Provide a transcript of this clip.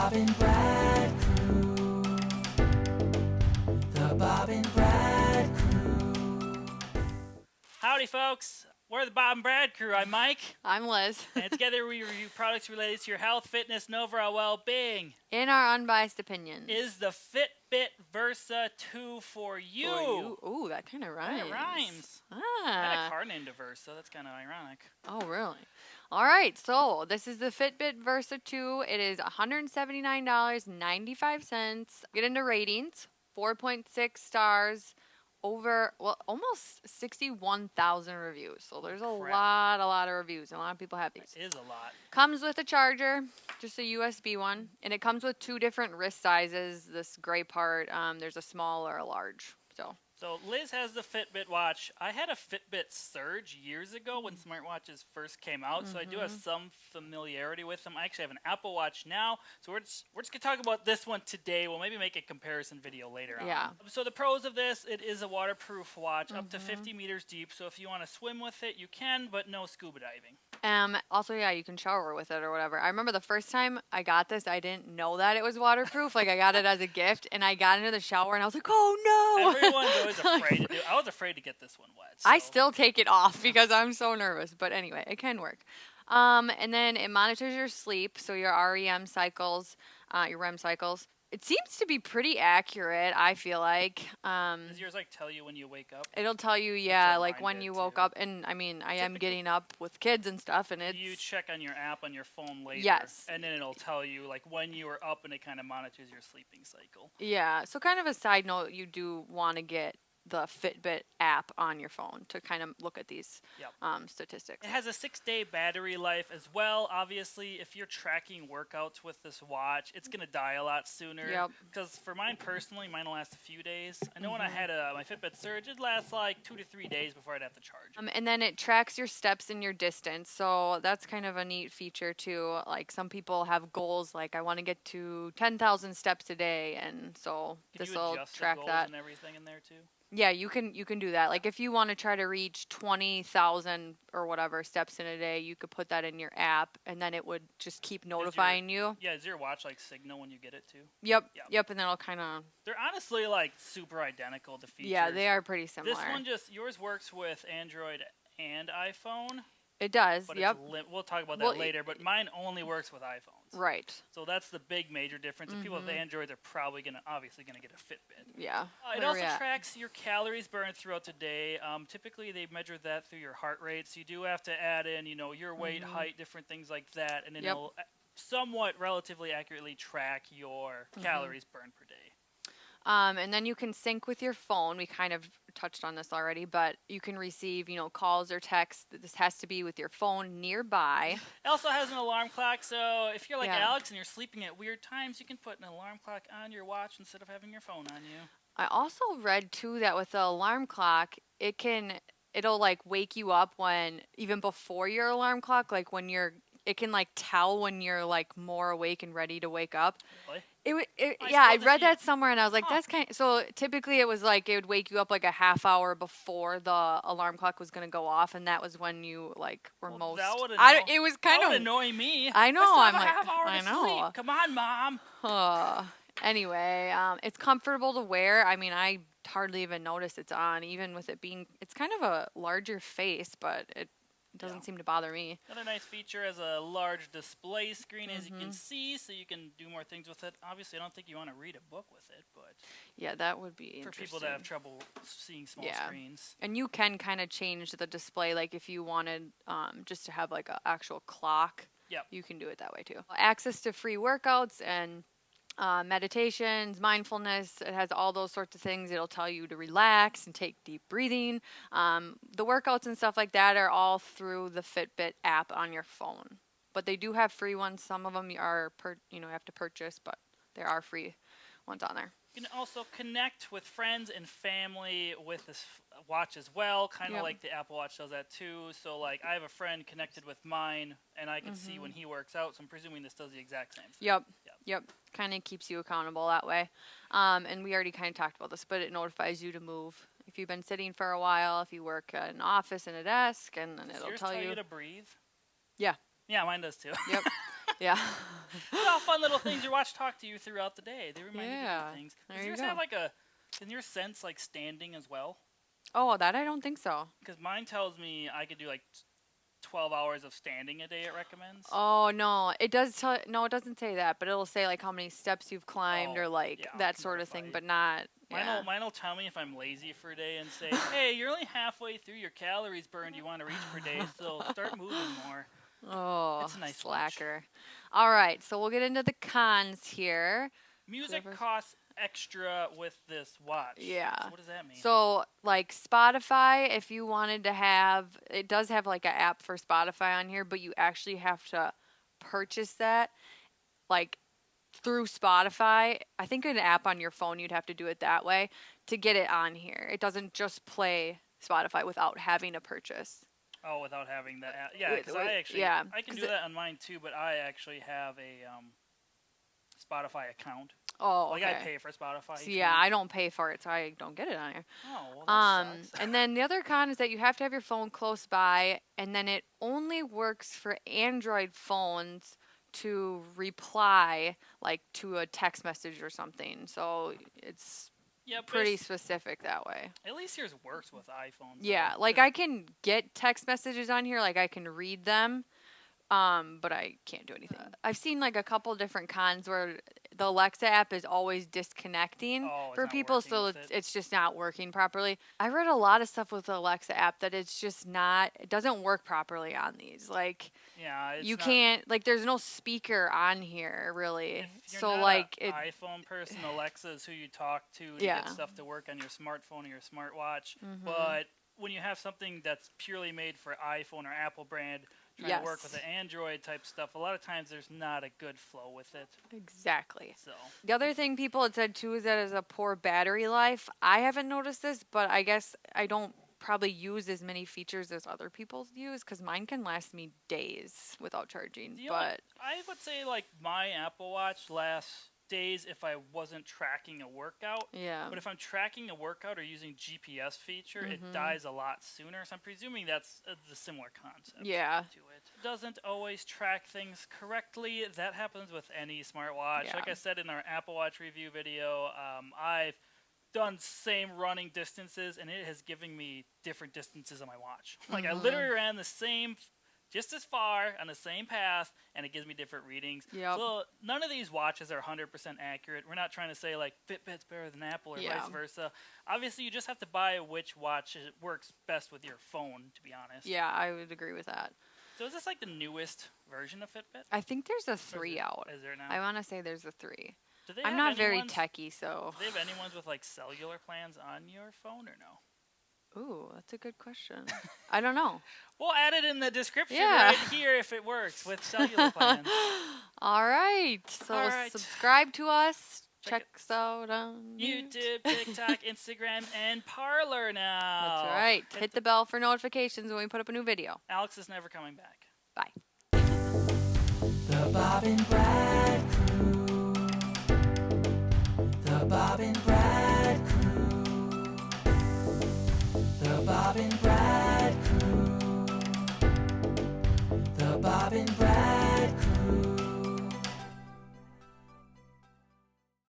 Bob and Brad Crew. The Bob and Brad Crew. Howdy, folks. We're the Bob and Brad Crew. I'm Mike. I'm Liz. And together we review products related to your health, fitness, and overall well-being. In our unbiased opinions. Is the Fitbit Versa 2 for you? Ooh, that kind of rhymes. It rhymes. I Ah. had a car named Versa. That's kind of ironic. Oh, really? All right. So this is the Fitbit Versa 2. It is $179.95. Get into ratings. 4.6 stars. Almost 61,000 reviews. So there's a lot of reviews. A lot of people have these. It is a lot. Comes with a charger, just a USB one. And it comes with two different wrist sizes. This gray part, there's a small or a large. So Liz has the Fitbit watch. I had a Fitbit Surge years ago when smartwatches first came out, so I do have some familiarity with them. I actually have an Apple Watch now, so we're just going to talk about this one today. We'll maybe make a comparison video later on. Yeah. So the pros of this, it is a waterproof watch up to 50 meters deep, so if you want to swim with it, you can, but no scuba diving. Also, yeah, you can shower with it or whatever. I remember the first time I got this, I didn't know that it was waterproof. Like, I got it as a gift, and I got into the shower, and I was like, oh, no. Everyone's always afraid to do it. I was afraid to get this one wet. So. I still take it off because I'm so nervous. But anyway, it can work. And then it monitors your sleep, so your REM cycles, your REM cycles. It seems to be pretty accurate, I feel like. Does yours tell you when you wake up? It'll tell you, like when you woke up. And I mean, I am getting up with kids and stuff, and you check on your app on your phone later. Yes. And then it'll tell you when you were up, and it kind of monitors your sleeping cycle. Yeah. So kind of a side note, you do want to get the Fitbit app on your phone to kind of look at these statistics. It has a 6-day battery life as well. Obviously, if you're tracking workouts with this watch, it's going to die a lot sooner. Yep. Because for mine personally, mine will last a few days. I know when I had my Fitbit Surge, it lasts like 2 to 3 days before I'd have to charge it. And then it tracks your steps and your distance. So that's kind of a neat feature too. Like some people have goals like I want to get to 10,000 steps a day, and so this will track goals that. And everything in there too? Yeah, you can do that. Like if you want to try to reach 20,000 or whatever steps in a day, you could put that in your app, and then it would just keep notifying you. Yeah, is your watch signal when you get it too? Yep, and then it'll kind of... They're honestly super identical to features. Yeah, they are pretty similar. This one yours works with Android and iPhone. It does, but we'll talk about that later, but mine only works with iPhones. Right. So that's the big major difference. If people with Android, they're probably obviously going to get a Fitbit. Yeah. It also tracks your calories burned throughout the day. Typically, they measure that through your heart rate, so you do have to add in, your weight, height, different things like that, and then it'll somewhat relatively accurately track your calories burned per day. And then you can sync with your phone. We kind of touched on this already, but you can receive, calls or texts. This has to be with your phone nearby. It also has an alarm clock, so if you're like Alex and you're sleeping at weird times, you can put an alarm clock on your watch instead of having your phone on you. I also read, too, that with the alarm clock, it'll wake you up even before your alarm clock, it can tell when you're more awake and ready to wake up. Really? I read that somewhere, and I was like, that's kind of... So typically it was it would wake you up a half hour before the alarm clock was going to go off, and that was when you were most... It was kind of... annoy me. I know. I'm like, half hour to sleep. Come on, Mom. Anyway, it's comfortable to wear. I mean, I hardly even notice it's on, even with it being... It's kind of a larger face, but it doesn't seem to bother me. Another nice feature is a large display screen, as you can see, so you can do more things with it. Obviously, I don't think you want to read a book with it, but... Yeah, that would be interesting. For people that have trouble seeing small screens. And you can kind of change the display, if you wanted just to have, an actual clock, you can do it that way, too. Access to free workouts and... meditations, mindfulness, it has all those sorts of things. It'll tell you to relax and take deep breathing. The workouts and stuff like that are all through the Fitbit app on your phone. But they do have free ones. Some of them are, you have to purchase, but there are free ones on there. You can also connect with friends and family with this watch as well, kind of like the Apple Watch does that too. So, I have a friend connected with mine, and I can see when he works out, so I'm presuming this does the exact same thing. Yep. Kind of keeps you accountable that way. And we already kind of talked about this, but it notifies you to move. If you've been sitting for a while, if you work at an office and a desk, and then it'll tell you to breathe? Yeah. Yeah, mine does too. Yep. Yeah. It's all fun little things your watch talk to you throughout the day. They remind you of things. Does yours have like can your sense like standing as well? Oh, that I don't think so. Because mine tells me I could do like 12 hours of standing a day. It recommends. Oh no, it does. No, it doesn't say that, but it'll say like how many steps you've climbed or like that sort of thing, but not. Mine will tell me if I'm lazy for a day and say, hey, you're only halfway through your calories burned you want to reach per day, so start moving more. Oh, it's a nice slacker. watch. All right, so we'll get into the cons here. Music costs extra with this watch. Yeah. So what does that mean? So, like Spotify, if you wanted to have, it does have like an app for Spotify on here, but you actually have to purchase that, like through Spotify. I think an app on your phone, you'd have to do it that way to get it on here. It doesn't just play Spotify without having a purchase. Oh, without having that app. Yeah, because I can do that on mine too, but I actually have a Spotify account. Oh, okay. Like I pay for Spotify. So yeah, I don't pay for it, so I don't get it on here. Oh, well, that sucks. And then the other con is that you have to have your phone close by, and then it only works for Android phones to reply like to a text message or something. So it's pretty specific that way. At least yours works with iPhones. Yeah, like I can get text messages on here, like I can read them. But I can't do anything. I've seen like a couple different cons where the Alexa app is always disconnecting for people, so it's just not working properly. I read a lot of stuff with the Alexa app that it's just not, it doesn't work properly on these. Like, you can't, like, there's no speaker on here really. If you're not an iPhone person, Alexa is who you talk to get stuff to work on your smartphone or your smartwatch. But when you have something that's purely made for iPhone or Apple brand, trying to work with the Android type stuff, a lot of times there's not a good flow with it. Exactly. So the other thing people had said too is that it's a poor battery life. I haven't noticed this, but I guess I don't probably use as many features as other people use because mine can last me days without charging. But I would say like my Apple Watch lasts days if I wasn't tracking a workout. Yeah. But if I'm tracking a workout or using GPS feature, it dies a lot sooner. So I'm presuming that's the similar concept. Yeah. To it. Doesn't always track things correctly. That happens with any smartwatch. Yeah. Like I said in our Apple Watch review video, I've done same running distances and it has given me different distances on my watch. Like I literally ran the same just as far on the same path, and it gives me different readings. Yep. So none of these watches are 100% accurate. We're not trying to say, like, Fitbit's better than Apple or vice versa. Obviously, you just have to buy which watch works best with your phone, to be honest. Yeah, I would agree with that. So is this, like, the newest version of Fitbit? I think there's a 3 out. Is there now? I want to say there's a 3. I'm not very techie, so... Do they have any ones with, like, cellular plans on your phone or no? Ooh, that's a good question. I don't know. We'll add it in the description right here if it works with cellular plans. All right. So subscribe to us. Check us out on YouTube, TikTok, Instagram, and Parler now. That's right. Hit the bell for notifications when we put up a new video. Alex is never coming back. Bye. The Bob and Brad Crew. The Bob and Brad Crew. The Bob and Brad Crew. The Bob and Brad